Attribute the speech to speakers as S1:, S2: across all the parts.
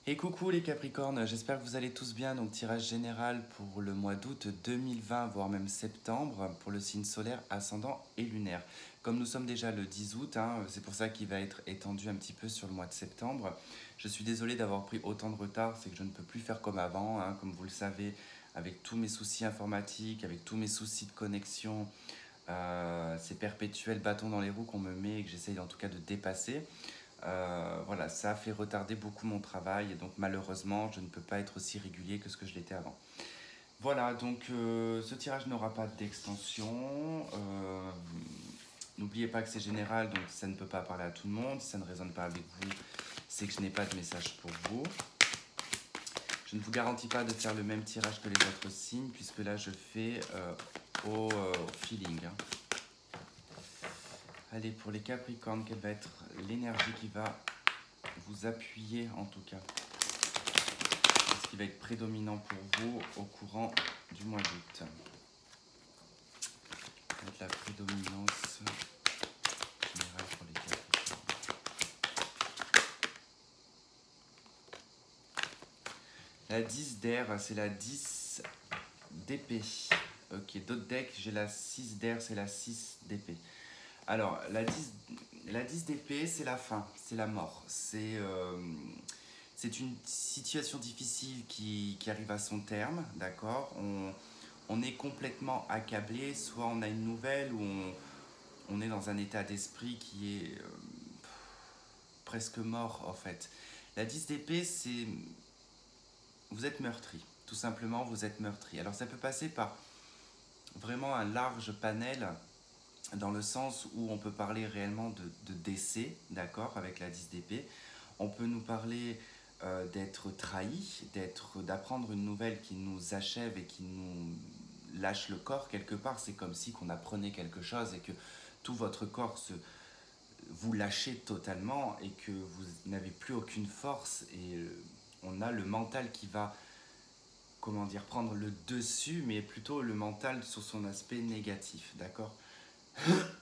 S1: Et coucou les Capricornes, j'espère que vous allez tous bien. Donc tirage général pour le mois d'août 2020, voire même septembre, pour le signe solaire, ascendant et lunaire. Comme nous sommes déjà le 10 août, c'est pour ça qu'il va être étendu un petit peu sur le mois de septembre. Je suis désolé d'avoir pris autant de retard, c'est que je ne peux plus faire comme avant, comme vous le savez, avec tous mes soucis informatiques, avec tous mes soucis de connexion, ces perpétuels bâtons dans les roues qu'on me met et que j'essaye en tout cas de dépasser. Voilà, ça a fait retarder beaucoup mon travail et donc malheureusement je ne peux pas être aussi régulier que ce que je l'étais avant. Voilà, donc ce tirage n'aura pas d'extension. N'oubliez pas que c'est général, donc ça ne peut pas parler à tout le monde. Si ça ne résonne pas avec vous, c'est que je n'ai pas de message pour vous. Je ne vous garantis pas de faire le même tirage que les autres signes, puisque là je fais au feeling. Allez, pour les Capricornes, quelle va être l'énergie qui va vous appuyer en tout cas? Ce qui va être prédominant pour vous au courant du mois d'août. Avec la prédominance générale pour les Capricornes. La 10 d'air, c'est la 10 d'épée. Ok, d'autres decks, j'ai la 6 d'air, c'est la 6 d'épée. Alors, la 10 d'épée, c'est la fin, c'est la mort. C'est une situation difficile qui arrive à son terme, d'accord. On est complètement accablé, soit on a une nouvelle ou on est dans un état d'esprit qui est presque mort en fait. La 10 d'épée, c'est... Vous êtes meurtri, tout simplement vous êtes meurtri. Alors ça peut passer par vraiment un large panel, dans le sens où on peut parler réellement de décès, d'accord, avec la 10 d'épée. On peut nous parler d'être trahi, d'apprendre une nouvelle qui nous achève et qui nous lâche le corps quelque part. C'est comme si qu'on apprenait quelque chose et que tout votre corps vous lâchez totalement et que vous n'avez plus aucune force. Et on a le mental qui va, comment dire, prendre le dessus, mais plutôt le mental sur son aspect négatif, d'accord.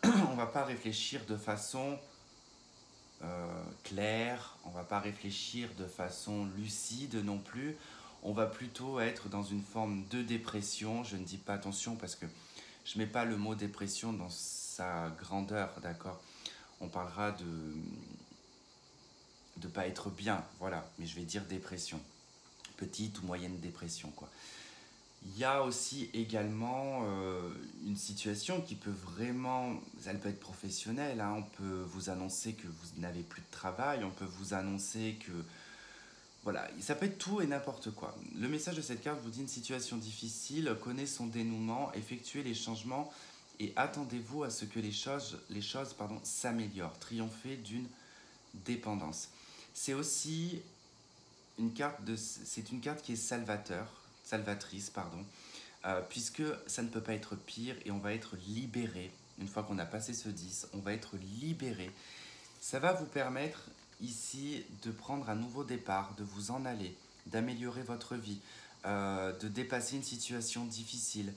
S1: On ne va pas réfléchir de façon claire, on ne va pas réfléchir de façon lucide non plus. On va plutôt être dans une forme de dépression. Je ne dis pas attention parce que je ne mets pas le mot dépression dans sa grandeur, d'accord. On parlera de ne pas être bien, voilà, mais je vais dire dépression. Petite ou moyenne dépression, quoi. Il y a aussi également une situation qui peut vraiment, elle peut être professionnelle, on peut vous annoncer que vous n'avez plus de travail, on peut vous annoncer que, voilà, ça peut être tout et n'importe quoi. Le message de cette carte vous dit une situation difficile, connaît son dénouement, effectuez les changements et attendez-vous à ce que les choses s'améliorent, triompher d'une dépendance. C'est aussi c'est une carte qui est salvatrice, puisque ça ne peut pas être pire et on va être libéré. Une fois qu'on a passé ce 10, on va être libéré. Ça va vous permettre ici de prendre un nouveau départ, de vous en aller, d'améliorer votre vie, de dépasser une situation difficile.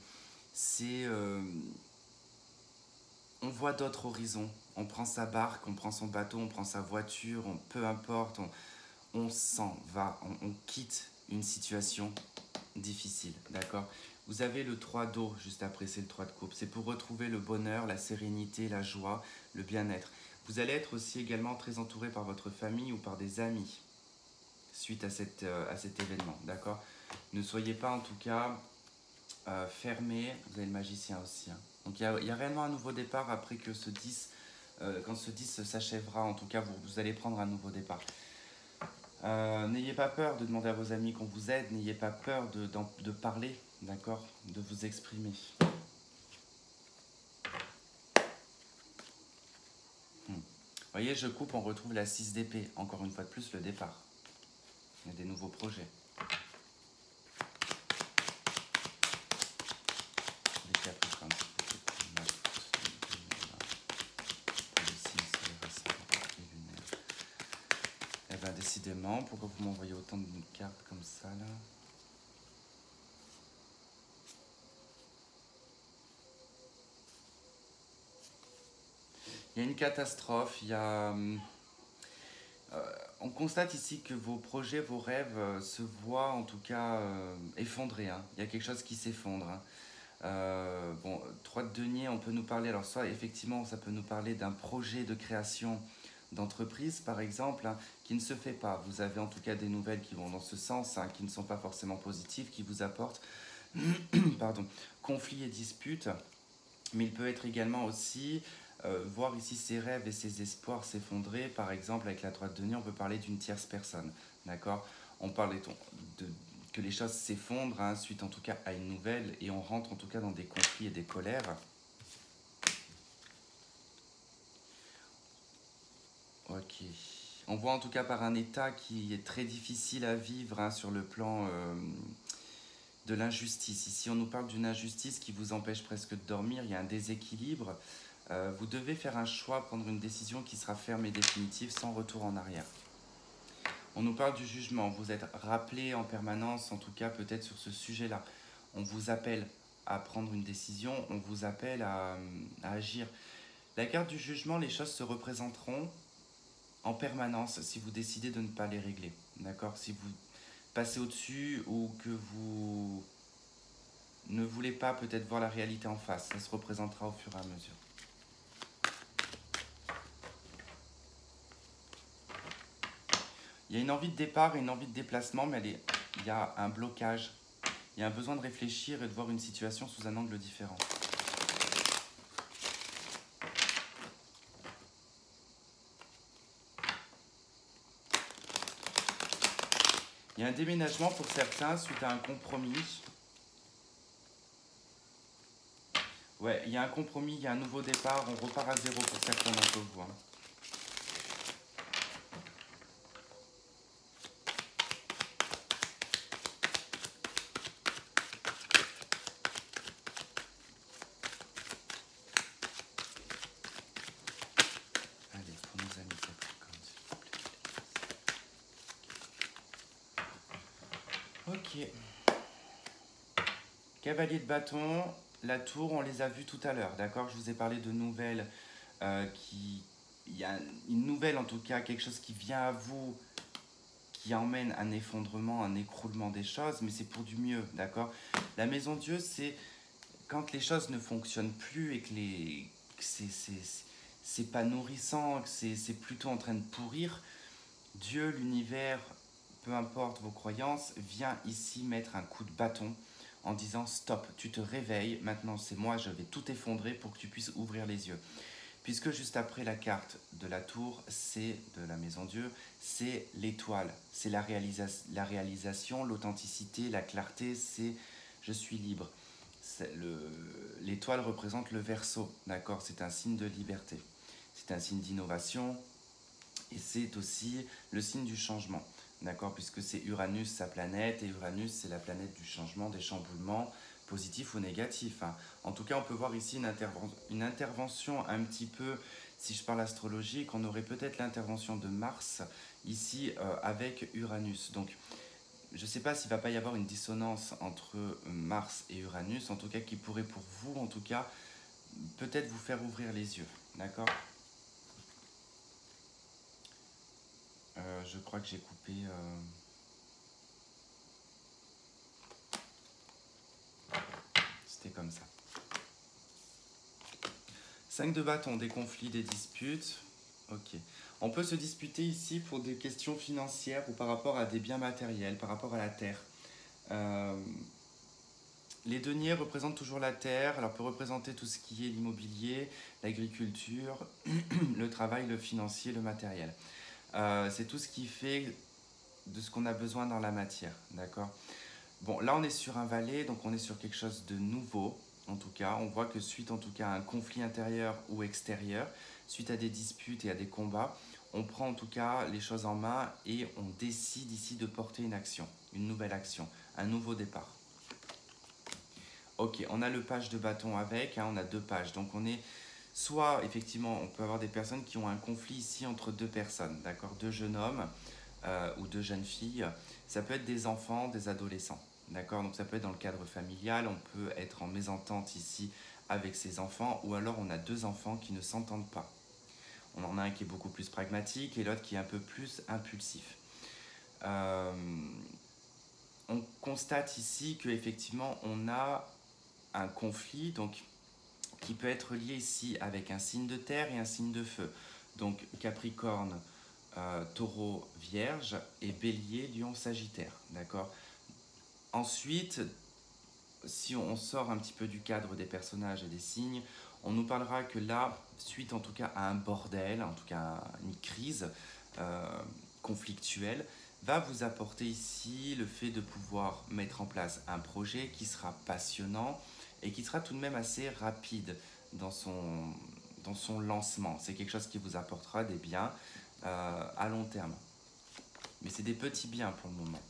S1: On voit d'autres horizons. On prend sa barque, on prend son bateau, on prend sa voiture, peu importe, on s'en va, on quitte une situation difficile, d'accord. Vous avez le 3 d'eau juste après, c'est le 3 de coupe. C'est pour retrouver le bonheur, la sérénité, la joie, le bien-être. Vous allez être aussi également très entouré par votre famille ou par des amis suite à cet événement, d'accord. Ne soyez pas en tout cas fermé. Vous avez le magicien aussi. Donc il y a réellement un nouveau départ après que ce 10, quand ce 10 s'achèvera, en tout cas vous allez prendre un nouveau départ. N'ayez pas peur de demander à vos amis qu'on vous aide, n'ayez pas peur de parler, d'accord, de vous exprimer. Vous voyez, je coupe, on retrouve la 6 d'épée, encore une fois de plus le départ. Il y a des nouveaux projets. Les Capricornes. Eh bien, décidément, pourquoi vous m'envoyez autant de cartes comme ça, là? Il y a une catastrophe, il y a On constate ici que vos projets, vos rêves se voient en tout cas effondrés, hein. Il y a quelque chose qui s'effondre, hein. Bon, 3 de denier, on peut nous parler, alors soit effectivement ça peut nous parler d'un projet de création d'entreprise par exemple, hein, qui ne se fait pas. Vous avez en tout cas des nouvelles qui vont dans ce sens, hein, qui ne sont pas forcément positives, qui vous apportent pardon, conflits et disputes, mais il peut être également aussi voir ici ses rêves et ses espoirs s'effondrer. Par exemple, avec la 3 de denier, on peut parler d'une tierce personne, d'accord. On parle de, que les choses s'effondrent, hein, suite en tout cas à une nouvelle, et on rentre en tout cas dans des conflits et des colères. Ok. On voit en tout cas par un état qui est très difficile à vivre, hein, sur le plan de l'injustice. Ici, on nous parle d'une injustice qui vous empêche presque de dormir. Il y a un déséquilibre. Vous devez faire un choix, prendre une décision qui sera ferme et définitive, sans retour en arrière. On nous parle du jugement. Vous êtes rappelé en permanence, en tout cas peut-être sur ce sujet-là. On vous appelle à prendre une décision, on vous appelle à agir. La carte du jugement, les choses se représenteront en permanence si vous décidez de ne pas les régler. D'accord? Si vous passez au-dessus ou que vous ne voulez pas peut-être voir la réalité en face, ça se représentera au fur et à mesure. Il y a une envie de départ et une envie de déplacement, mais il y a un blocage. Il y a un besoin de réfléchir et de voir une situation sous un angle différent. Il y a un déménagement pour certains suite à un compromis. Ouais, il y a un compromis, il y a un nouveau départ, on repart à zéro pour certains d'entre vous, hein. Allez, pour nos amis Capricorne, s'il vous plaît. Ok. Cavalier de bâton, la tour, on les a vus tout à l'heure, d'accord? Je vous ai parlé de nouvelles qui... Il y a une nouvelle en tout cas, quelque chose qui vient à vous, qui emmène un effondrement, un écroulement des choses, mais c'est pour du mieux, d'accord? La maison Dieu, c'est quand les choses ne fonctionnent plus et que c'est pas nourrissant, que c'est plutôt en train de pourrir, Dieu, l'univers, peu importe vos croyances, vient ici mettre un coup de bâton en disant stop, tu te réveilles, maintenant c'est moi, je vais tout effondrer pour que tu puisses ouvrir les yeux. Puisque juste après la carte de la tour, c'est de la maison Dieu, c'est l'étoile, c'est la réalisation, l'authenticité, la clarté, c'est je suis libre. L'étoile représente le Verseau, d'accord? C'est un signe de liberté, c'est un signe d'innovation et c'est aussi le signe du changement, d'accord? Puisque c'est Uranus, sa planète, et Uranus, c'est la planète du changement, des chamboulements, positifs ou négatifs, hein. En tout cas, on peut voir ici une intervention un petit peu, si je parle astrologique, on aurait peut-être l'intervention de Mars ici avec Uranus. Donc, je ne sais pas s'il ne va pas y avoir une dissonance entre Mars et Uranus, en tout cas qui pourrait pour vous, en tout cas, peut-être vous faire ouvrir les yeux, d'accord? Je crois que j'ai coupé... C'était comme ça. 5 de bâton, des conflits, des disputes. Ok. On peut se disputer ici pour des questions financières ou par rapport à des biens matériels, par rapport à la terre. Les deniers représentent toujours la terre. Alors, peut représenter tout ce qui est l'immobilier, l'agriculture, le travail, le financier, le matériel. C'est tout ce qui fait de ce qu'on a besoin dans la matière, d'accord? Bon, là, on est sur un valet, donc on est sur quelque chose de nouveau. En tout cas, on voit que suite en tout cas à un conflit intérieur ou extérieur, suite à des disputes et à des combats, on prend en tout cas les choses en main et on décide ici de porter une action, une nouvelle action, un nouveau départ. Ok, on a le page de bâton avec, hein, on a 2 pages. Donc on est soit, effectivement, on peut avoir des personnes qui ont un conflit ici entre 2 personnes, d'accord? 2 jeunes hommes ou 2 jeunes filles. Ça peut être des enfants, des adolescents, d'accord? Donc ça peut être dans le cadre familial, on peut être en mésentente ici avec ses enfants, ou alors on a 2 enfants qui ne s'entendent pas. On en a un qui est beaucoup plus pragmatique et l'autre qui est un peu plus impulsif. On constate ici qu'effectivement, on a un conflit donc, qui peut être lié ici avec un signe de terre et un signe de feu. Donc Capricorne, Taureau, Vierge et Bélier, Lion, Sagittaire. D'accord. Ensuite, si on sort un petit peu du cadre des personnages et des signes, on nous parlera que là, suite en tout cas à un bordel, en tout cas à une crise conflictuelle, va vous apporter ici le fait de pouvoir mettre en place un projet qui sera passionnant et qui sera tout de même assez rapide dans son lancement. C'est quelque chose qui vous apportera des biens à long terme. Mais c'est des petits biens pour le moment.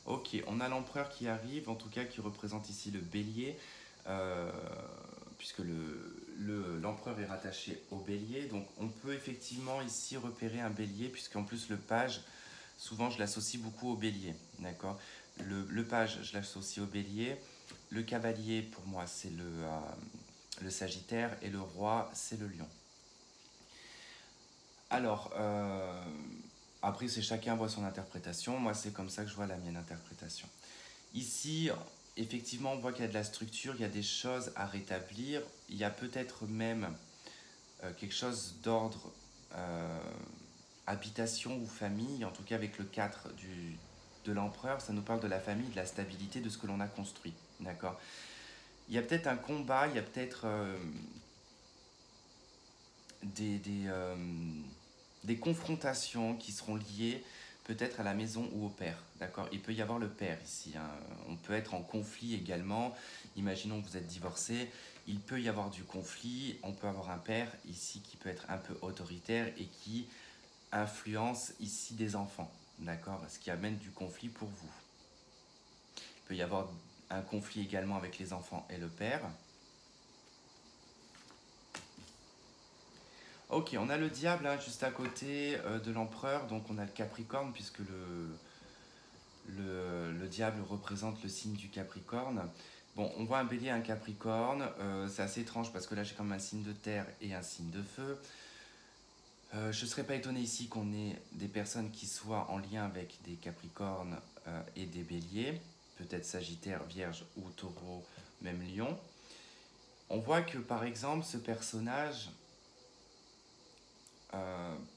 S1: Ok, on a l'empereur qui arrive, en tout cas qui représente ici le bélier, puisque l'empereur est rattaché au bélier. Donc on peut effectivement ici repérer un bélier, puisqu'en plus le page, souvent je l'associe beaucoup au bélier. D'accord. Le page, je l'associe au bélier. Le cavalier, pour moi, c'est le sagittaire. Et le roi, c'est le lion. Alors, après, c'est chacun voit son interprétation. Moi, c'est comme ça que je vois la mienne interprétation. Ici, effectivement, on voit qu'il y a de la structure, il y a des choses à rétablir. Il y a peut-être même quelque chose d'ordre habitation ou famille, en tout cas avec le 4 de l'empereur, ça nous parle de la famille, de la stabilité, de ce que l'on a construit. D'accord. Il y a peut-être un combat, il y a peut-être des confrontations qui seront liées peut-être à la maison ou au père. D'accord. Il peut y avoir le père ici. Hein. On peut être en conflit également. Imaginons que vous êtes divorcé. Il peut y avoir du conflit. On peut avoir un père ici qui peut être un peu autoritaire et qui influence ici des enfants. D'accord. Ce qui amène du conflit pour vous. Il peut y avoir un conflit également avec les enfants et le père. Ok, on a le diable hein, juste à côté de l'empereur, donc on a le Capricorne, puisque le diable représente le signe du Capricorne. Bon, on voit un bélier et un Capricorne, c'est assez étrange parce que là j'ai quand même un signe de terre et un signe de feu. Je ne serais pas étonné ici qu'on ait des personnes qui soient en lien avec des Capricornes et des béliers, peut-être Sagittaire, Vierge ou Taureau, même Lion. On voit que par exemple ce personnage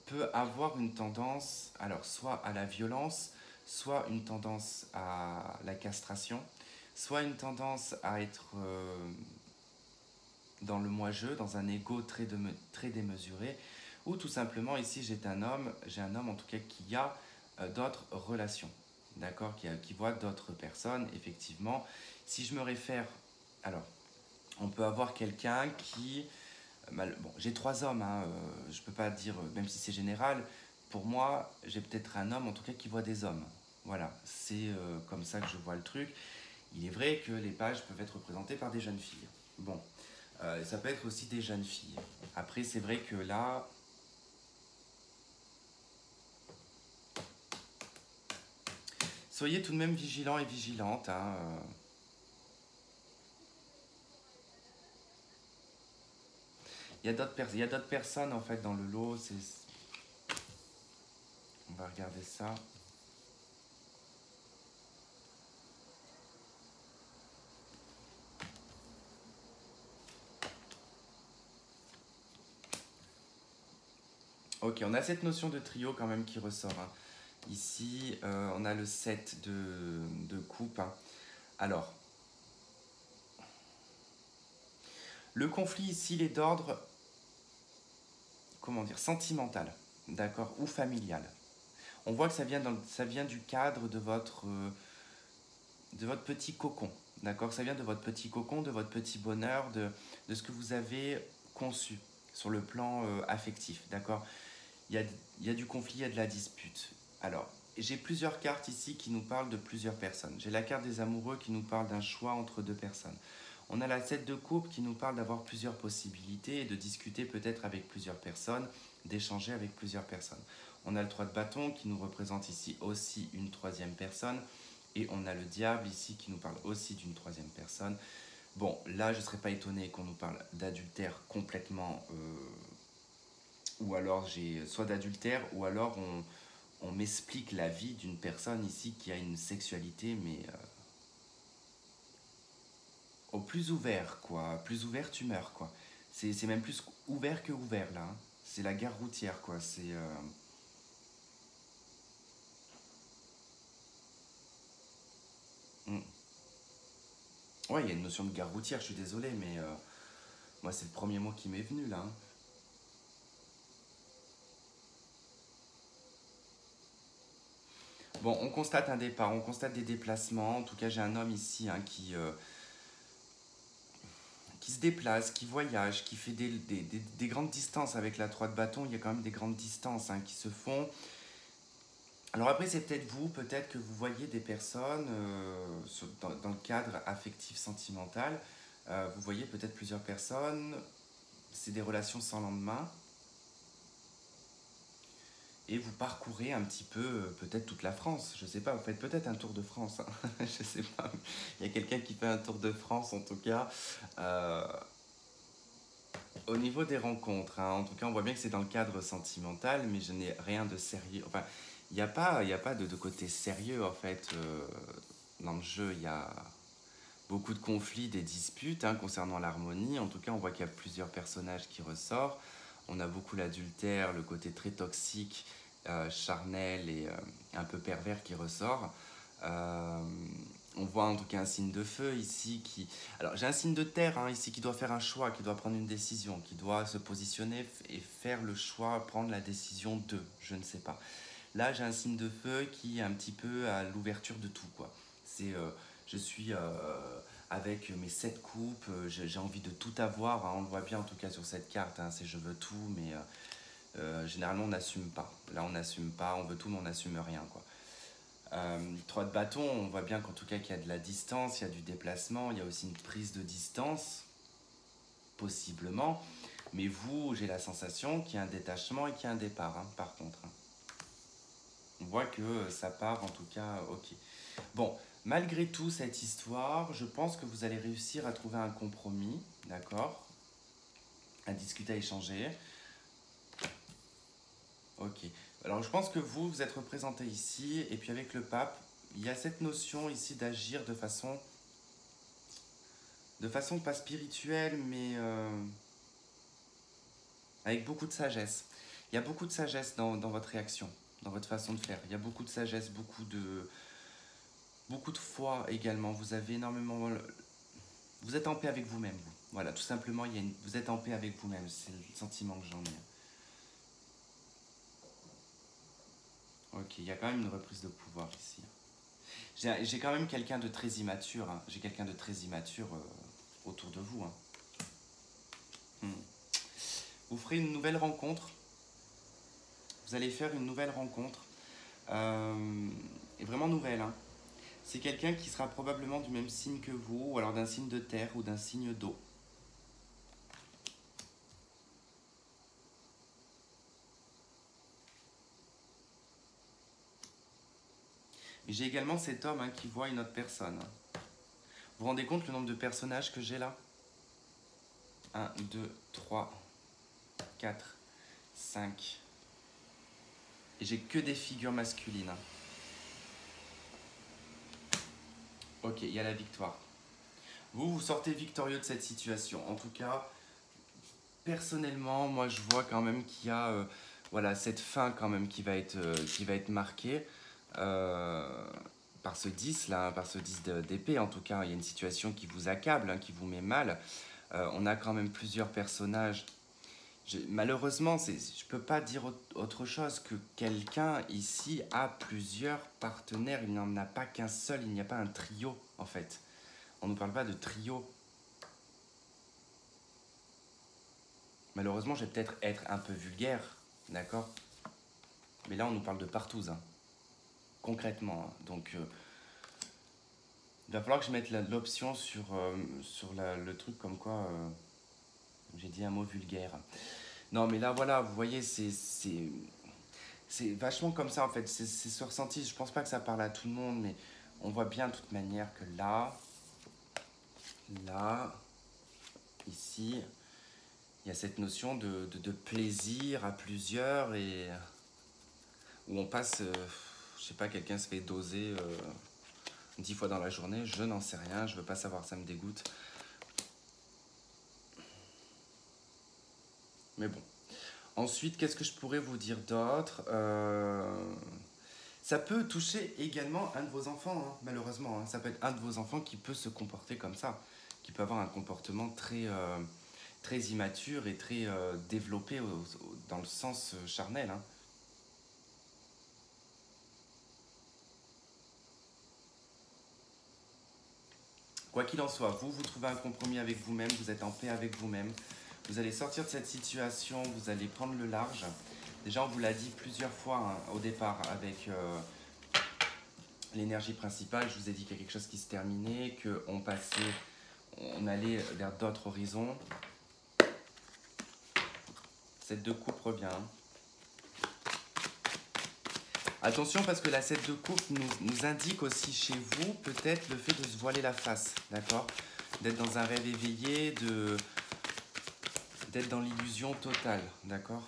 S1: peut avoir une tendance, alors soit à la violence, soit une tendance à la castration, soit une tendance à être dans le moi-je, dans un ego très démesuré, ou tout simplement ici j'ai un homme en tout cas qui a d'autres relations, d'accord, qui voit d'autres personnes, effectivement. Si je me réfère, alors, on peut avoir quelqu'un qui bon, j'ai 3 hommes, hein, je ne peux pas dire, même si c'est général, pour moi, j'ai peut-être un homme en tout cas qui voit des hommes. Voilà, c'est comme ça que je vois le truc. Il est vrai que les pages peuvent être représentées par des jeunes filles. Bon, ça peut être aussi des jeunes filles. Après, c'est vrai que là, soyez tout de même vigilants et vigilantes. Hein, il y a d'autres personnes en fait dans le lot. On va regarder ça. Ok, on a cette notion de trio quand même qui ressort. Hein. Ici, on a le 7 de coupe. Hein. Alors, le conflit ici, il est d'ordre, comment dire, sentimental, d'accord, ou familial. On voit que ça vient du cadre de votre petit cocon, d'accord. Ça vient de votre petit cocon, de votre petit bonheur, de ce que vous avez conçu sur le plan affectif, d'accord. Il y a du conflit, il y a de la dispute. Alors, j'ai plusieurs cartes ici qui nous parlent de plusieurs personnes. J'ai la carte des amoureux qui nous parle d'un choix entre deux personnes. On a la 7 de coupe qui nous parle d'avoir plusieurs possibilités et de discuter peut-être avec plusieurs personnes, d'échanger avec plusieurs personnes. On a le 3 de bâton qui nous représente ici aussi une troisième personne. Et on a le diable ici qui nous parle aussi d'une troisième personne. Bon, là, je ne serais pas étonné qu'on nous parle d'adultère complètement ou alors j'ai soit d'adultère, ou alors on m'explique la vie d'une personne ici qui a une sexualité, mais au plus ouvert, quoi. Plus ouvert, tu meurs, quoi. C'est même plus ouvert que ouvert, là, hein. C'est la gare routière, quoi. C'est... hmm. Ouais, il y a une notion de gare routière, je suis désolé, mais moi, c'est le premier mot qui m'est venu, là, hein. Bon, on constate un départ, on constate des déplacements. En tout cas, j'ai un homme ici, hein, qui se déplace, qui voyage, qui fait des grandes distances avec la 3 de bâton. Il y a quand même des grandes distances, hein, qui se font. Alors après, c'est peut-être vous, peut-être que vous voyez des personnes dans le cadre affectif sentimental. Vous voyez peut-être plusieurs personnes. C'est des relations sans lendemain. Et vous parcourez un petit peu, peut-être toute la France. Je sais pas, vous faites peut-être un tour de France, hein. Je sais pas. Il y a quelqu'un qui fait un tour de France, en tout cas. Euh, Au niveau des rencontres, hein, en tout cas, on voit bien que c'est dans le cadre sentimental, mais je n'ai rien de sérieux. Enfin, il y a pas de côté sérieux, en fait, dans le jeu. Il y a beaucoup de conflits, des disputes, hein, concernant l'harmonie. En tout cas, on voit qu'il y a plusieurs personnages qui ressortent. On a beaucoup l'adultère, le côté très toxique, charnel et un peu pervers qui ressort. Euh, on voit en tout cas un signe de feu ici qui... Alors j'ai un signe de terre, hein, ici, qui doit faire un choix, qui doit prendre une décision, qui doit se positionner et faire le choix, prendre la décision de, je ne sais pas. Là j'ai un signe de feu qui est un petit peu à l'ouverture de tout, quoi. C'est, je suis avec mes 7 coupes, j'ai envie de tout avoir, hein, on le voit bien en tout cas sur cette carte, hein, c'est je veux tout, mais généralement on n'assume pas. Là on n'assume pas, on veut tout mais on n'assume rien, quoi. 3 de bâton, on voit bien qu'en tout cas qu'il y a de la distance, il y a du déplacement, il y a aussi une prise de distance, possiblement. Mais vous, j'ai la sensation qu'il y a un détachement et qu'il y a un départ, hein, par contre, hein. On voit que ça part, en tout cas, ok. Bon, malgré tout, cette histoire, je pense que vous allez réussir à trouver un compromis, d'accord? À discuter, à échanger. Ok. Alors, je pense que vous, vous êtes représenté ici, et puis avec le pape, il y a cette notion ici d'agir de façon pas spirituelle, mais avec beaucoup de sagesse. Il y a beaucoup de sagesse dans votre réaction, dans votre façon de faire. Il y a beaucoup de sagesse, beaucoup de foi également. Vous avez énormément... Vous êtes en paix avec vous-même, vous. Voilà, tout simplement, vous êtes en paix avec vous-même. C'est le sentiment que j'en ai. Ok, il y a quand même une reprise de pouvoir ici. J'ai quand même quelqu'un de très immature, hein. J'ai quelqu'un de très immature autour de vous, hein. Hmm. Vous ferez une nouvelle rencontre. Vous allez faire une nouvelle rencontre. Et vraiment nouvelle, hein. C'est quelqu'un qui sera probablement du même signe que vous, ou alors d'un signe de terre ou d'un signe d'eau. Et j'ai également cet homme, hein, qui voit une autre personne, hein. Vous vous rendez compte le nombre de personnages que j'ai là? 1, 2, 3, 4, 5. Et j'ai que des figures masculines, hein. Ok, il y a la victoire. Vous sortez victorieux de cette situation. En tout cas, personnellement, moi je vois quand même qu'il y a voilà, cette fin quand même qui va être marquée euh, par ce 10 là, par ce 10 d'épée. En tout cas, il y a une situation qui vous accable, hein, qui vous met mal. On a quand même plusieurs personnages. Malheureusement, je ne peux pas dire autre chose que quelqu'un ici a plusieurs partenaires. Il n'en a pas qu'un seul, il n'y a pas un trio en fait. On ne nous parle pas de trio. Malheureusement, je vais peut-être être un peu vulgaire, d'accord? Mais là, on nous parle de partouze, hein, concrètement, hein. Donc, il va falloir que je mette l'option sur le truc comme quoi j'ai dit un mot vulgaire. Non, mais là, voilà, vous voyez, c'est vachement comme ça, en fait. C'est ce ressenti. Je pense pas que ça parle à tout le monde, mais on voit bien de toute manière que là, ici, il y a cette notion de plaisir à plusieurs et où on passe, je sais pas, quelqu'un se fait doser 10 fois dans la journée, je n'en sais rien, je veux pas savoir, ça me dégoûte. Mais bon. Ensuite, qu'est-ce que je pourrais vous dire d'autre? Ça peut toucher également un de vos enfants, hein, malheureusement. Hein. Ça peut être un de vos enfants qui peut se comporter comme ça, qui peut avoir un comportement très immature et très développé dans le sens charnel. Hein. Quoi qu'il en soit, vous trouvez un compromis avec vous-même, vous êtes en paix avec vous-même. Vous allez sortir de cette situation, vous allez prendre le large. Déjà, on vous l'a dit plusieurs fois hein, au départ avec l'énergie principale. Je vous ai dit qu'il y a quelque chose qui se terminait, on allait vers d'autres horizons. Cette de coupe revient. Attention parce que la 7 de coupe nous indique aussi chez vous peut-être le fait de se voiler la face, d'accord? D'être dans un rêve éveillé, d'être dans l'illusion totale, d'accord?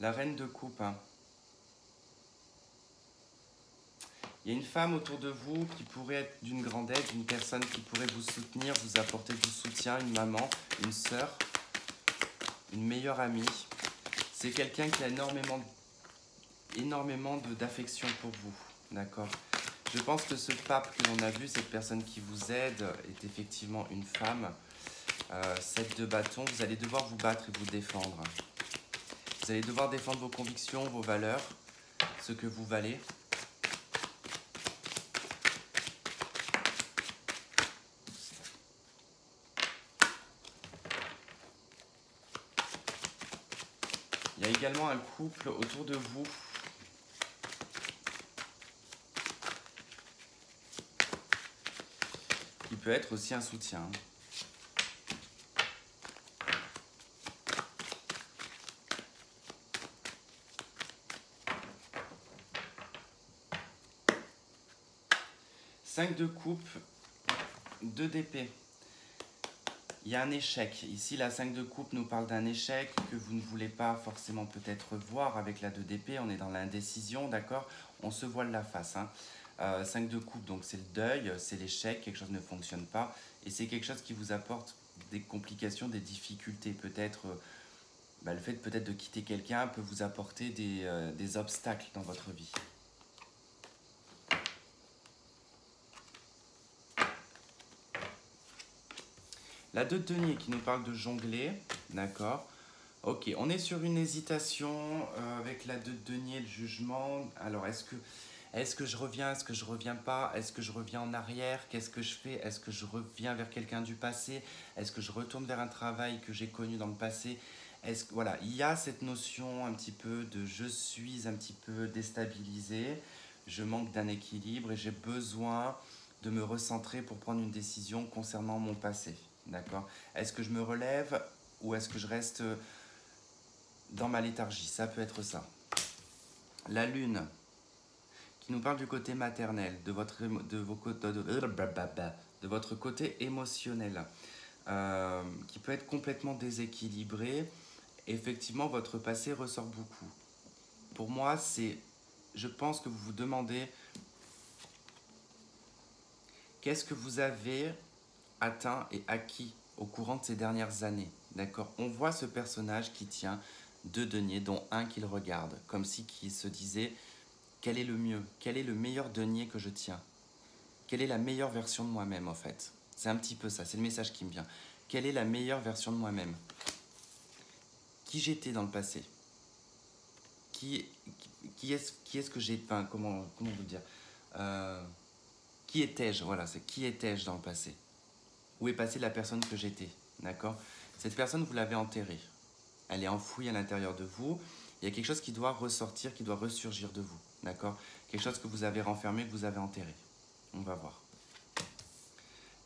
S1: La reine de coupe, hein. Il y a une femme autour de vous qui pourrait être d'une grande aide, une personne qui pourrait vous soutenir, vous apporter du soutien, une maman, une sœur, une meilleure amie. C'est quelqu'un qui a énormément d'affection pour vous, d'accord? Je pense que ce pape que l'on a vu, cette personne qui vous aide, est effectivement une femme. 7 de bâton, vous allez devoir vous battre et vous défendre. Vous allez devoir défendre vos convictions, vos valeurs, ce que vous valez. Il y a également un couple autour de vous qui peut être aussi un soutien. 5 de coupe, 2 d'épée. Il y a un échec. Ici, la 5 de coupe nous parle d'un échec que vous ne voulez pas forcément peut-être voir avec la 2 d'épée. On est dans l'indécision, d'accord? On se voile la face. Hein. 5 de coupe, donc c'est le deuil, c'est l'échec, quelque chose ne fonctionne pas. Et c'est quelque chose qui vous apporte des complications, des difficultés. Peut-être, le fait peut-être de quitter quelqu'un peut vous apporter des obstacles dans votre vie. La 2 de denier qui nous parle de jongler, d'accord. Ok, on est sur une hésitation avec la 2 de denier, le jugement. Alors, est-ce que je reviens, est-ce que je reviens pas? Est-ce que je reviens en arrière? Qu'est-ce que je fais? Est-ce que je reviens vers quelqu'un du passé? Est-ce que je retourne vers un travail que j'ai connu dans le passé? Voilà, il y a cette notion un petit peu de je suis un petit peu déstabilisé, je manque d'un équilibre et j'ai besoin de me recentrer pour prendre une décision concernant mon passé. D'accord? Est-ce que je me relève ou est-ce que je reste dans ma léthargie? Ça peut être ça. La lune, qui nous parle du côté maternel, de votre côté émotionnel, qui peut être complètement déséquilibré. Effectivement, votre passé ressort beaucoup. Pour moi, je pense que vous vous demandez qu'est-ce que vous avez atteint et acquis au courant de ces dernières années. D'accord? On voit ce personnage qui tient 2 deniers, dont un qu'il regarde, comme si qui se disait quel est le mieux, quel est le meilleur denier que je tiens, quelle est la meilleure version de moi-même en fait. C'est un petit peu ça, c'est le message qui me vient. Quelle est la meilleure version de moi-même? Qui j'étais dans le passé? Qui est-ce que j'ai... Enfin, comment vous dire qui étais-je? Voilà, c'est qui étais-je dans le passé? Où est passée la personne que j'étais? D'accord? Cette personne, vous l'avez enterrée. Elle est enfouie à l'intérieur de vous. Il y a quelque chose qui doit ressortir, qui doit ressurgir de vous. D'accord? Quelque chose que vous avez renfermé, que vous avez enterré. On va voir.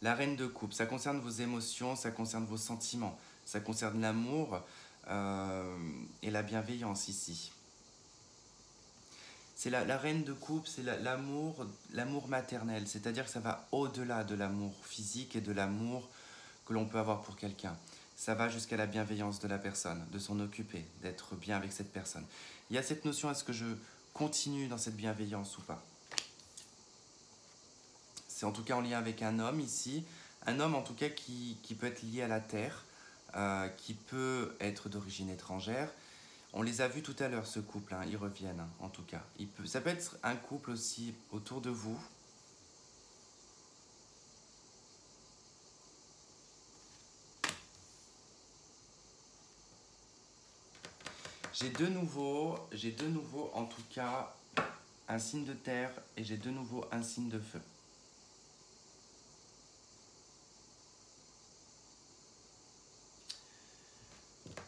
S1: La reine de coupe, ça concerne vos émotions, ça concerne vos sentiments, ça concerne l'amour et la bienveillance ici. C'est la reine de coupe, c'est l'amour maternel. C'est-à-dire que ça va au-delà de l'amour physique et de l'amour que l'on peut avoir pour quelqu'un. Ça va jusqu'à la bienveillance de la personne, de s'en occuper, d'être bien avec cette personne. Il y a cette notion, est-ce que je continue dans cette bienveillance ou pas? C'est en tout cas en lien avec un homme ici. Un homme en tout cas qui peut être lié à la terre, qui peut être d'origine étrangère. On les a vus tout à l'heure, ce couple, hein, ils reviennent hein, en tout cas. Ça peut être un couple aussi autour de vous. J'ai de nouveau en tout cas un signe de terre et j'ai de nouveau un signe de feu.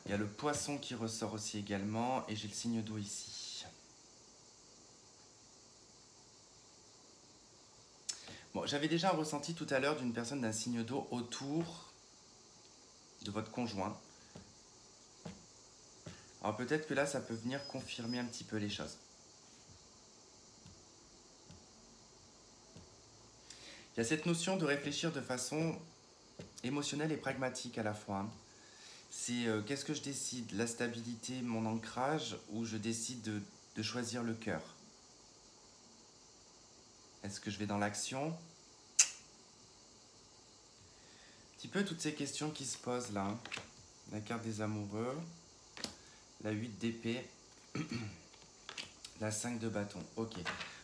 S1: Il y a le poisson qui ressort aussi également et j'ai le signe d'eau ici. Bon, j'avais déjà un ressenti tout à l'heure d'une personne d'un signe d'eau autour de votre conjoint. Alors peut-être que là, ça peut venir confirmer un petit peu les choses. Il y a cette notion de réfléchir de façon émotionnelle et pragmatique à la fois. Hein. C'est qu'est-ce que je décide? La stabilité, mon ancrage, ou je décide de choisir le cœur? Est-ce que je vais dans l'action? Un petit peu toutes ces questions qui se posent là. Hein. La carte des amoureux, la 8 d'épée, la 5 de bâton. Ok.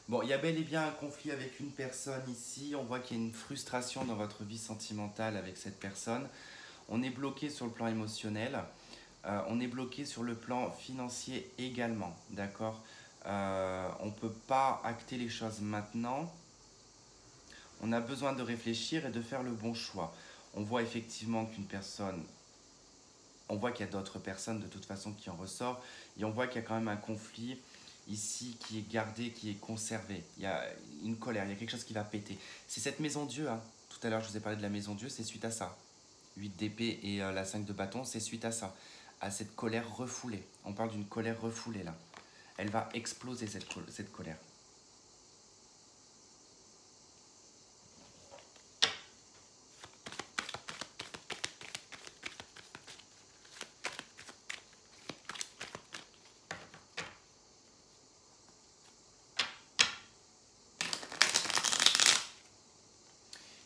S1: Bon, il y a bel et bien un conflit avec une personne ici. On voit qu'il y a une frustration dans votre vie sentimentale avec cette personne. On est bloqué sur le plan émotionnel. On est bloqué sur le plan financier également. D'accord? On ne peut pas acter les choses maintenant. On a besoin de réfléchir et de faire le bon choix. On voit effectivement qu'une personne... On voit qu'il y a d'autres personnes de toute façon qui en ressortent. Et on voit qu'il y a quand même un conflit ici qui est gardé, qui est conservé. Il y a une colère, il y a quelque chose qui va péter. C'est cette maison Dieu. Hein. Tout à l'heure, je vous ai parlé de la maison Dieu, c'est suite à ça. 8 d'épée et la 5 de bâton, c'est suite à ça. À cette colère refoulée. On parle d'une colère refoulée là. Elle va exploser cette colère.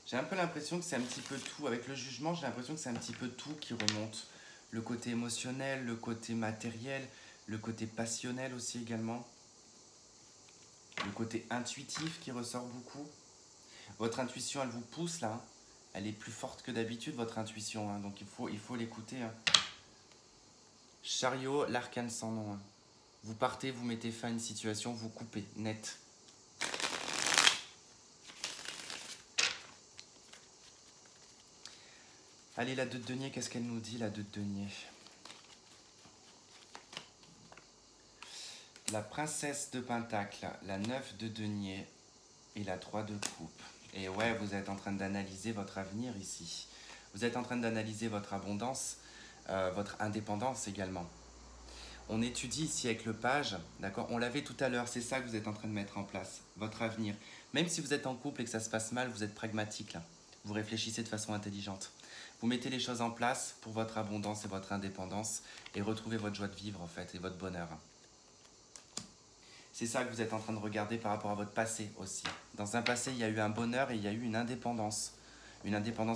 S1: J'ai un peu l'impression que c'est un petit peu tout. Avec le jugement, j'ai l'impression que c'est un petit peu tout qui remonte. Le côté émotionnel, le côté matériel, le côté passionnel aussi également. Le côté intuitif qui ressort beaucoup. Votre intuition, elle vous pousse là. Hein. Elle est plus forte que d'habitude, votre intuition. Hein. Donc il faut l'écouter. Hein. Chariot, l'arcane sans nom. Hein. Vous partez, vous mettez fin à une situation, vous coupez, net. Allez, la 2 de denier, qu'est-ce qu'elle nous dit, la 2 de denier? La princesse de pentacle, la 9 de denier et la 3 de coupe. Et ouais, vous êtes en train d'analyser votre avenir ici. Vous êtes en train d'analyser votre abondance, votre indépendance également. On étudie ici avec le page, d'accord? On l'avait tout à l'heure, c'est ça que vous êtes en train de mettre en place, votre avenir. Même si vous êtes en couple et que ça se passe mal, vous êtes pragmatique là. Vous réfléchissez de façon intelligente. Vous mettez les choses en place pour votre abondance et votre indépendance et retrouver votre joie de vivre en fait et votre bonheur. C'est ça que vous êtes en train de regarder par rapport à votre passé aussi. Dans un passé, il y a eu un bonheur et il y a eu une indépendance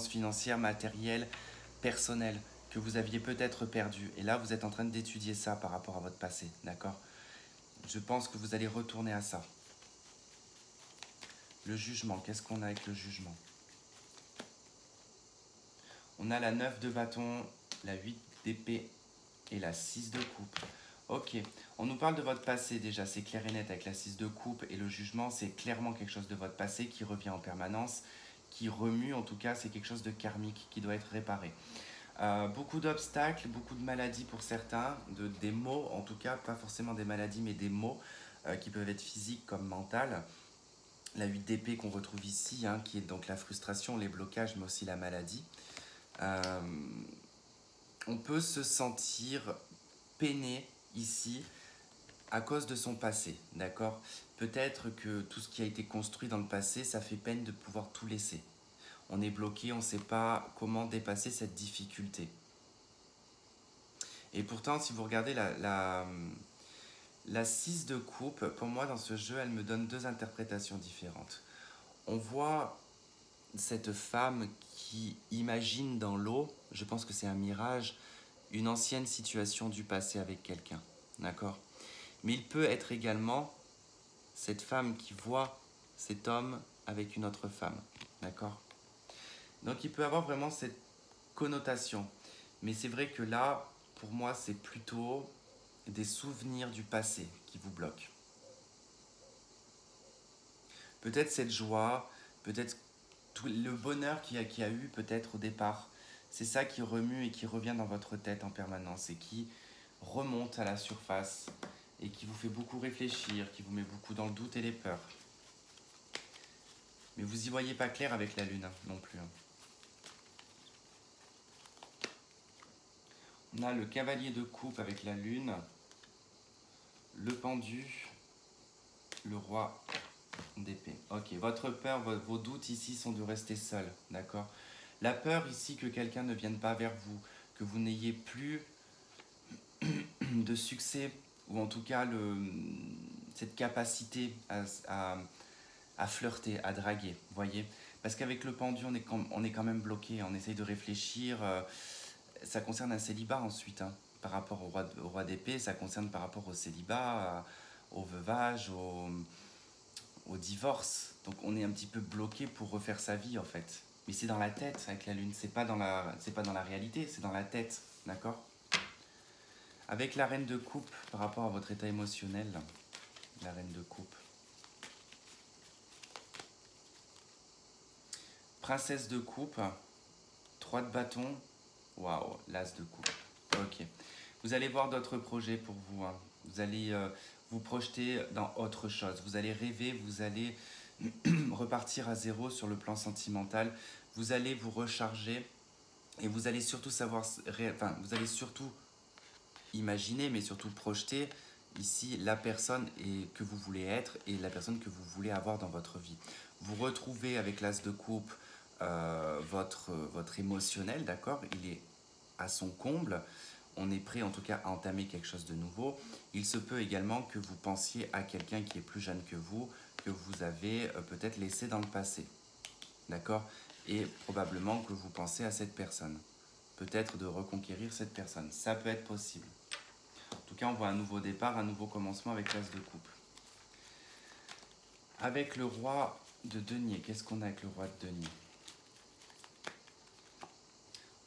S1: financière, matérielle, personnelle, que vous aviez peut-être perdue. Et là, vous êtes en train d'étudier ça par rapport à votre passé, d'accord? Je pense que vous allez retourner à ça. Le jugement, qu'est-ce qu'on a avec le jugement? On a la 9 de bâton, la 8 d'épée et la 6 de coupe. Ok, on nous parle de votre passé déjà, c'est clair et net avec la 6 de coupe et le jugement, c'est clairement quelque chose de votre passé qui revient en permanence, qui remue en tout cas, c'est quelque chose de karmique qui doit être réparé. Beaucoup d'obstacles, beaucoup de maladies pour certains, des maux en tout cas, pas forcément des maladies mais des maux qui peuvent être physiques comme mentales. La 8 d'épée qu'on retrouve ici, hein, qui est donc la frustration, les blocages mais aussi la maladie. On peut se sentir peiné ici à cause de son passé, d'accord? Peut-être que tout ce qui a été construit dans le passé, ça fait peine de pouvoir tout laisser. On est bloqué, on ne sait pas comment dépasser cette difficulté. Et pourtant, si vous regardez la 6 de coupe, pour moi, dans ce jeu, elle me donne deux interprétations différentes. On voit cette femme qui imagine dans l'eau, je pense que c'est un mirage, une ancienne situation du passé avec quelqu'un, d'accord? Mais il peut être également cette femme qui voit cet homme avec une autre femme, d'accord? Donc il peut avoir vraiment cette connotation. Mais c'est vrai que là, pour moi, c'est plutôt des souvenirs du passé qui vous bloquent. Peut-être cette joie, peut-être tout le bonheur qu'il y a eu peut-être au départ. C'est ça qui remue et qui revient dans votre tête en permanence et qui remonte à la surface et qui vous fait beaucoup réfléchir, qui vous met beaucoup dans le doute et les peurs. Mais vous n'y voyez pas clair avec la lune non plus. On a le cavalier de coupe avec la lune, le pendu, le roi d'épée. Ok, votre peur, vos doutes ici sont de rester seul, d'accord? La peur ici que quelqu'un ne vienne pas vers vous, que vous n'ayez plus de succès, ou en tout cas cette capacité à flirter, à draguer, voyez? Parce qu'avec le pendu, on est quand même bloqué, on essaye de réfléchir. Ça concerne un célibat ensuite, hein, par rapport au roi d'épée, ça concerne par rapport au célibat, au veuvage, au divorce. Donc on est un petit peu bloqué pour refaire sa vie en fait. Mais c'est dans la tête avec la lune, c'est pas dans la réalité, c'est dans la tête, d'accord? Avec la reine de coupe, par rapport à votre état émotionnel, la reine de coupe. Princesse de coupe, 3 de bâton, waouh, l'as de coupe. Ok. Vous allez voir d'autres projets pour vous, hein. Vous allez vous projeter dans autre chose. Vous allez rêver, vous allez repartir à zéro sur le plan sentimental. Vous allez vous recharger et vous allez surtout vous allez surtout imaginer, mais surtout projeter ici la personne que vous voulez être et la personne que vous voulez avoir dans votre vie. Vous retrouvez avec l'as de coupe votre émotionnel, d'accord? Il est à son comble. On est prêt en tout cas à entamer quelque chose de nouveau. Il se peut également que vous pensiez à quelqu'un qui est plus jeune que vous avez peut-être laissé dans le passé. D'accord? Et probablement que vous pensez à cette personne. Peut-être de reconquérir cette personne. Ça peut être possible. En tout cas, on voit un nouveau départ, un nouveau commencement avec l'as de coupe. Avec le roi de denier, qu'est-ce qu'on a avec le roi de denier?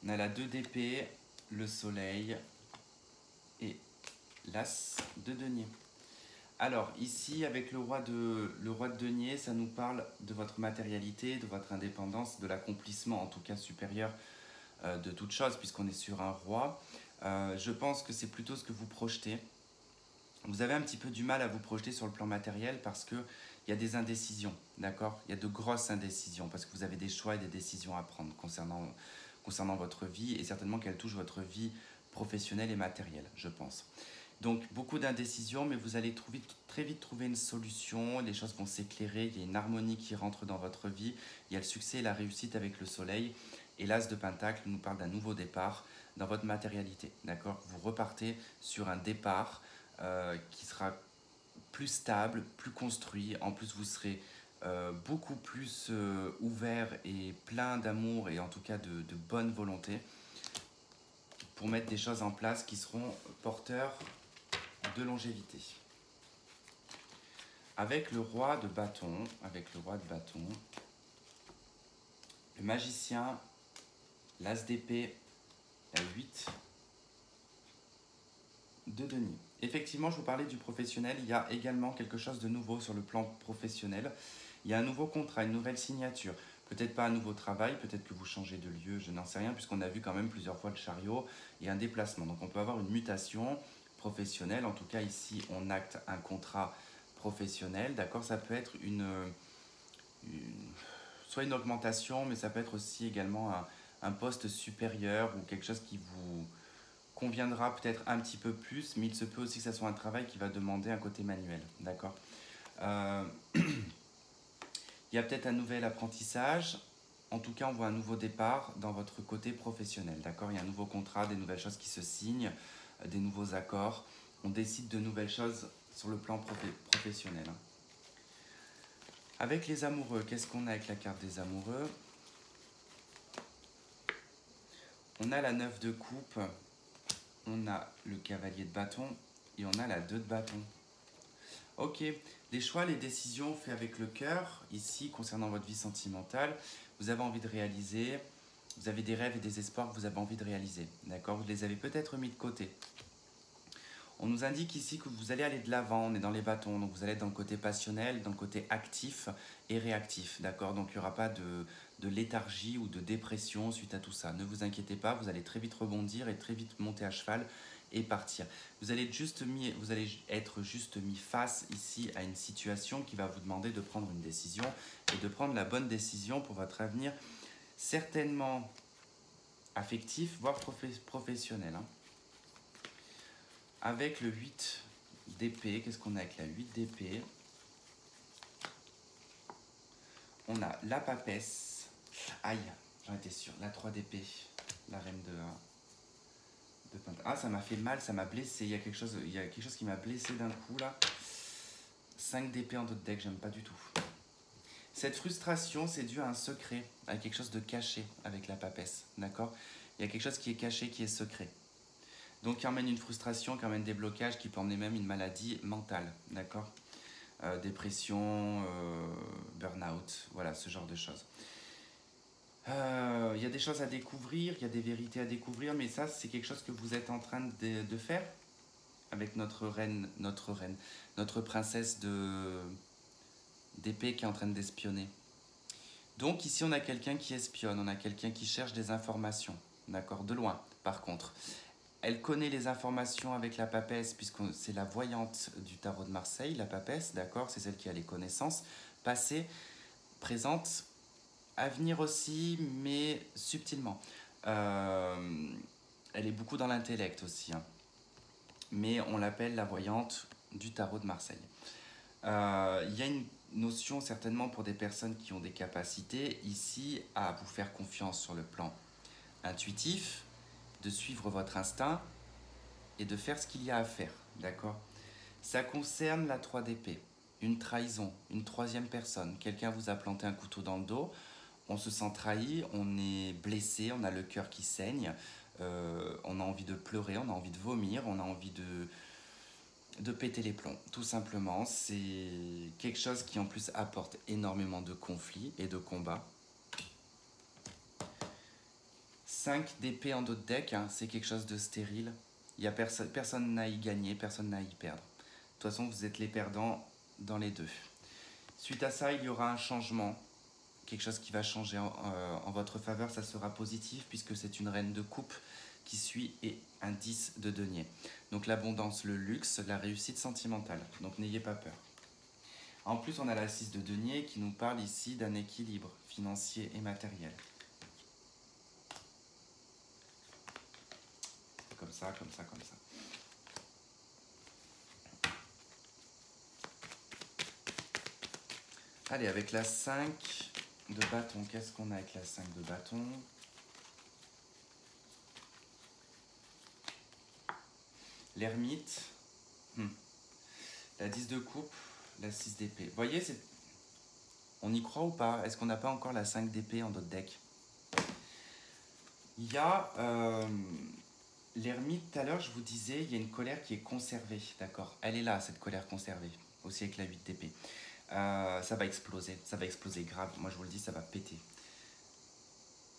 S1: On a la 2 d'épée, le soleil et l'as de denier. Alors ici avec le roi de denier, ça nous parle de votre matérialité, de votre indépendance, de l'accomplissement en tout cas supérieur de toute chose puisqu'on est sur un roi. Je pense que c'est plutôt ce que vous projetez. Vous avez un petit peu du mal à vous projeter sur le plan matériel parce qu'il y a des indécisions, d'accord? Il y a de grosses indécisions parce que vous avez des choix et des décisions à prendre concernant votre vie et certainement qu'elle touche votre vie professionnelle et matérielle, je pense. Donc beaucoup d'indécisions, mais vous allez très vite trouver une solution, les choses vont s'éclairer, il y a une harmonie qui rentre dans votre vie, il y a le succès et la réussite avec le soleil, et l'as de pentacle nous parle d'un nouveau départ dans votre matérialité, d'accord? Vous repartez sur un départ qui sera plus stable, plus construit, en plus vous serez beaucoup plus ouvert et plein d'amour et en tout cas de bonne volonté pour mettre des choses en place qui seront porteurs de longévité. Avec le roi de bâton, le magicien, l'as d'épée, la 8 de denier. Effectivement, je vous parlais du professionnel, il y a également quelque chose de nouveau sur le plan professionnel. Il y a un nouveau contrat, une nouvelle signature. Peut-être pas un nouveau travail, peut-être que vous changez de lieu, je n'en sais rien, puisqu'on a vu quand même plusieurs fois le chariot et un déplacement. Donc on peut avoir une mutation professionnelle. En tout cas, ici, on acte un contrat professionnel. D'accord? Ça peut être soit une augmentation, mais ça peut être aussi également un poste supérieur ou quelque chose conviendra peut-être un petit peu plus, mais il se peut aussi que ça soit un travail qui va demander un côté manuel, d'accord. Il y a peut-être un nouvel apprentissage, en tout cas on voit un nouveau départ dans votre côté professionnel, d'accord. Il y a un nouveau contrat, des nouvelles choses qui se signent, des nouveaux accords, on décide de nouvelles choses sur le plan professionnel. Avec les amoureux, qu'est-ce qu'on a avec la carte des amoureux? On a la 9 de coupe, on a le cavalier de bâton et on a la 2 de bâton. Ok, les choix, les décisions faites avec le cœur, ici, concernant votre vie sentimentale, vous avez envie de réaliser, vous avez des rêves et des espoirs que vous avez envie de réaliser, d'accord. Vous les avez peut-être mis de côté. On nous indique ici que vous allez aller de l'avant, on est dans les bâtons, donc vous allez être dans le côté passionnel, dans le côté actif et réactif, d'accord. Donc il n'y aura pas de léthargie ou de dépression suite à tout ça. Ne vous inquiétez pas, vous allez très vite rebondir et très vite monter à cheval et partir. Vous allez être juste mis face ici à une situation qui va vous demander de prendre une décision et de prendre la bonne décision pour votre avenir, certainement affectif, voire professionnel. Avec le 8 d'épée, qu'est-ce qu'on a avec la 8 d'épée? On a la papesse. Aïe, j'en étais sûr. La 3 d'épée, la reine de pentacle. Ah, ça m'a fait mal, ça m'a blessé. Il y a quelque chose qui m'a blessé d'un coup là. 5 d'épée en dos de deck, j'aime pas du tout. Cette frustration, c'est dû à un secret, à quelque chose de caché avec la papesse, d'accord. Il y a quelque chose qui est caché, qui est secret. Donc qui emmène une frustration, qui emmène des blocages, qui peut emmener même une maladie mentale, d'accord. Dépression, burn-out, voilà, ce genre de choses. Il y a des choses à découvrir, il y a des vérités à découvrir, mais ça, c'est quelque chose que vous êtes en train de faire avec notre reine, notre princesse d'épée qui est en train d'espionner. Donc ici, on a quelqu'un qui espionne, on a quelqu'un qui cherche des informations, d'accord, de loin, par contre. Elle connaît les informations avec la papesse, puisque c'est la voyante du tarot de Marseille, la papesse, d'accord. C'est celle qui a les connaissances passées, présentes, à venir aussi, mais subtilement. Elle est beaucoup dans l'intellect aussi, hein. Mais on l'appelle la voyante du tarot de Marseille. Il y a une notion certainement pour des personnes qui ont des capacités ici à vous faire confiance sur le plan intuitif, de suivre votre instinct et de faire ce qu'il y a à faire, d'accord. Ça concerne la 3 d'épée, une trahison, une troisième personne. Quelqu'un vous a planté un couteau dans le dos, on se sent trahi, on est blessé, on a le cœur qui saigne, on a envie de pleurer, on a envie de vomir, on a envie de péter les plombs. Tout simplement, c'est quelque chose qui en plus apporte énormément de conflits et de combats. 5 d'épée en dos de deck, hein, c'est quelque chose de stérile. Il y a personne n'a à y gagner, personne n'a à y perdre. De toute façon, vous êtes les perdants dans les deux. Suite à ça, il y aura un changement, quelque chose qui va changer en votre faveur. Ça sera positif puisque c'est une reine de coupe qui suit et un 10 de denier. Donc l'abondance, le luxe, la réussite sentimentale. Donc n'ayez pas peur. En plus, on a la 6 de denier qui nous parle ici d'un équilibre financier et matériel. Comme ça, comme ça, comme ça. Allez, avec la 5 de bâton, qu'est-ce qu'on a avec la 5 de bâton? L'ermite, la 10 de coupe, la 6 d'épée. Vous voyez, on y croit ou pas? Est-ce qu'on n'a pas encore la 5 d'épée en d'autres decks? Il y a l'ermite, tout à l'heure, je vous disais, il y a une colère qui est conservée, d'accord. Elle est là, cette colère conservée, aussi avec la 8 d'épée. Ça va exploser grave. Moi, je vous le dis, ça va péter.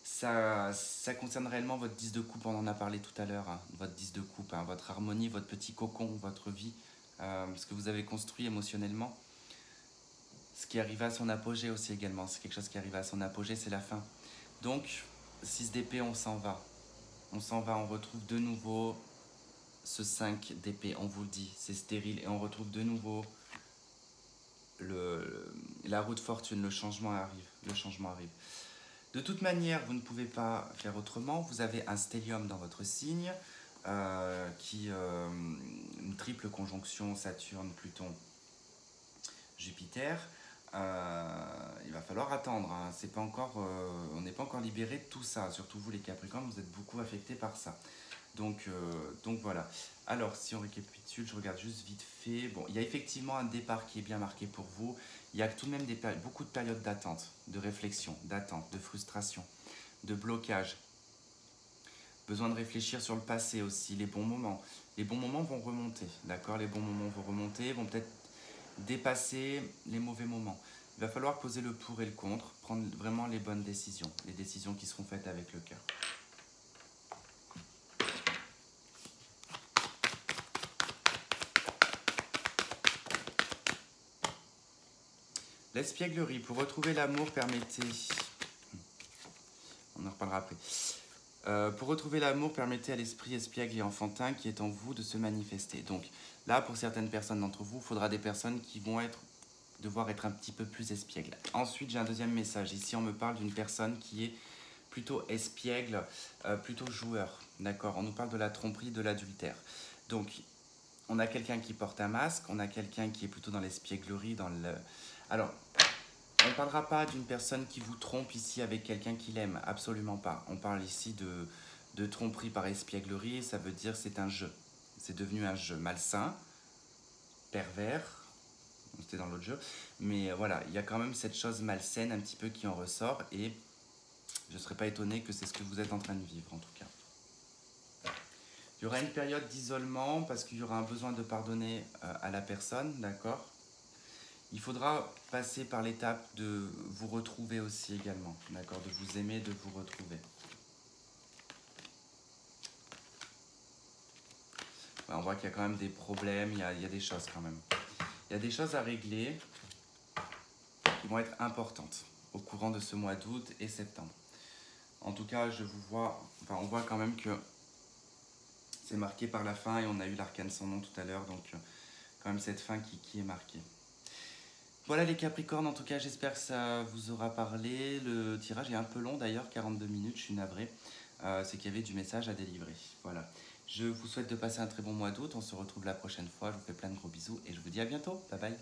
S1: Ça concerne réellement votre 10 de coupe, on en a parlé tout à l'heure, hein, votre 10 de coupe, hein, votre harmonie, votre petit cocon, votre vie, ce que vous avez construit émotionnellement. Ce qui arrive à son apogée aussi également, c'est quelque chose qui arrive à son apogée, c'est la fin. Donc, 6 d'épée, on s'en va. On s'en va, on retrouve de nouveau ce 5 d'épée, on vous le dit, c'est stérile. Et on retrouve de nouveau la roue de fortune, le changement arrive. De toute manière, vous ne pouvez pas faire autrement. Vous avez un stellium dans votre signe. une triple conjonction Saturne-Pluton-Jupiter. Il va falloir attendre, hein. C'est pas encore, on n'est pas encore libéré de tout ça, surtout vous les Capricornes, vous êtes beaucoup affectés par ça. Donc voilà. Alors si on récapitule, je regarde juste vite fait. Bon, il y a effectivement un départ qui est bien marqué pour vous. Il y a tout de même beaucoup de périodes d'attente, de réflexion, d'attente, de frustration, de blocage. Besoin de réfléchir sur le passé aussi, les bons moments. Les bons moments vont remonter, d'accord? Les bons moments vont remonter, vont peut-être dépasser les mauvais moments. Il va falloir poser le pour et le contre, prendre vraiment les bonnes décisions, les décisions qui seront faites avec le cœur. L'espièglerie, pour retrouver l'amour, permettez... On en reparlera après. Pour retrouver l'amour, permettez à l'esprit espiègle et enfantin qui est en vous de se manifester. Donc là, pour certaines personnes d'entre vous, il faudra des personnes qui vont devoir être un petit peu plus espiègles. Ensuite, j'ai un deuxième message. Ici, on me parle d'une personne qui est plutôt espiègle, plutôt joueur. D'accord? On nous parle de la tromperie, de l'adultère. Donc, on a quelqu'un qui porte un masque, on a quelqu'un qui est plutôt dans l'espièglerie, dans le... Alors, on ne parlera pas d'une personne qui vous trompe ici avec quelqu'un qu'il aime, absolument pas. On parle ici de tromperie par espièglerie, ça veut dire c'est un jeu. C'est devenu un jeu malsain, pervers, c'était dans l'autre jeu, mais voilà, il y a quand même cette chose malsaine un petit peu qui en ressort et je ne serais pas étonné que c'est ce que vous êtes en train de vivre en tout cas. Il y aura une période d'isolement parce qu'il y aura un besoin de pardonner à la personne, d'accord? Il faudra passer par l'étape de vous retrouver aussi également, d'accord? De vous aimer, de vous retrouver. Ouais, on voit qu'il y a quand même des problèmes, il y a des choses quand même. Il y a des choses à régler qui vont être importantes au courant de ce mois d'août et septembre. En tout cas, on voit quand même que c'est marqué par la fin et on a eu l'arcane sans nom tout à l'heure, donc quand même cette fin qui est marquée. Voilà les Capricornes, en tout cas j'espère que ça vous aura parlé. Le tirage est un peu long d'ailleurs, 42 minutes, je suis navré. C'est qu'il y avait du message à délivrer. Voilà. Je vous souhaite de passer un très bon mois d'août, on se retrouve la prochaine fois, je vous fais plein de gros bisous et je vous dis à bientôt, bye bye.